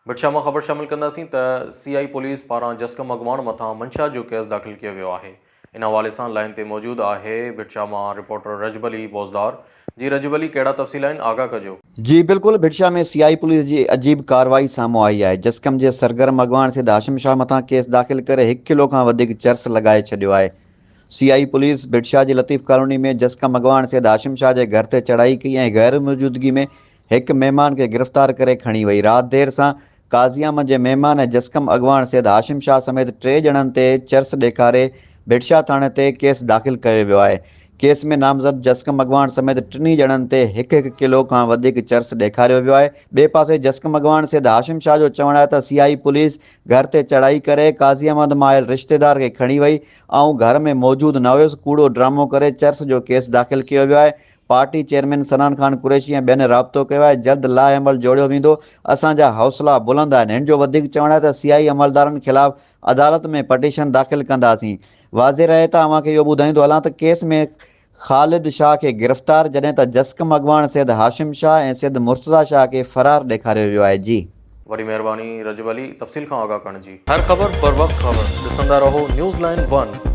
बिटशा में ख़बर शामिल कंदासीं त CI पुलिस पारां जस्कम अगवान मथां मंशा जो केस दाख़िल किया वियो आहे। इन हवाले सां लाइन ते मौजूद आहे बिटशा मां रिपोर्टर रजब अली बोज़दार। जी रजब अली, कहिड़ा तफ़सील आहिनि, आगाह कजो। जी बिल्कुल, भिटशा में सीआई पुलिस जी अजीब कार्रवाई साम्हूं आई आहे। जस्कम जे सरगर्म अॻवान सिद हाशिम शाह मथां केस दाख़िल करे 1 किलो खां वधीक चर्स लगाए छॾियो आहे। सीआई पुलिस भिटशा जी लतीफ़ कॉलोनी में जस्कम अॻवान सिद हाशिम शाह जे घर ते चढ़ाई कई ऐं गैर मौजूदगी में एक मेहमान खे गिरफ़्तार करे खणी वई। रात देर सां काज़ियाम जे मेहमान ऐं जस्कम अॻवान सिद हाशिम शाह समेत 3 ॼणनि ते चर्स ॾेखारे भिटशा थाणे ते केस दाख़िल कयो वियो आहे। केस में नामज़द जस्कम अॻवान समेत 3 ॼणनि ते 1-1 किलो खां वधीक चर्स ॾेखारियो वियो आहे। ॿिए पासे जस्कम अॻवान सिद हाशिम शाह जो चवणु आहे त सीआई पुलिस घर ते चढ़ाई करे काज़ियाबाद मां आयल रिश्तेदार खे खणी वई ऐं घर में मौजूद न हुयुसि। कूड़ो ड्रामो करे चर्स जो केस दाख़िल कयो वियो आहे। पार्टी चेयरमैन सनान खान कुरैशी ऐं ॿियनि राब्तो कयो आहे। जल्द लाहे अमल जोड़ियो वेंदो। असांजा हौसला बुलंद आहिनि। हिन जो वधीक चवणु आहे त सीआई अमलदारनि ख़िलाफ़ अदालत में पटिशन दाख़िल कंदासीं। वाज़े रहे त अव्हांखे इहो ॿुधाईंदो हलां त केस में ख़ालिद शाह के गिरफ़्तार, जॾहिं त जस्कम अॻवान सिद हाशिम शाह ऐं सिद मुर्तज़ा शाह खे फ़रार ॾेखारियो वियो आहे। जी वरी महिरबानी रजब अली, तफ़सील खां आगाह करण जी। हर ख़बर बर वक्त ख़बर ॾिसंदा रहो न्यूज़ लाइन 1।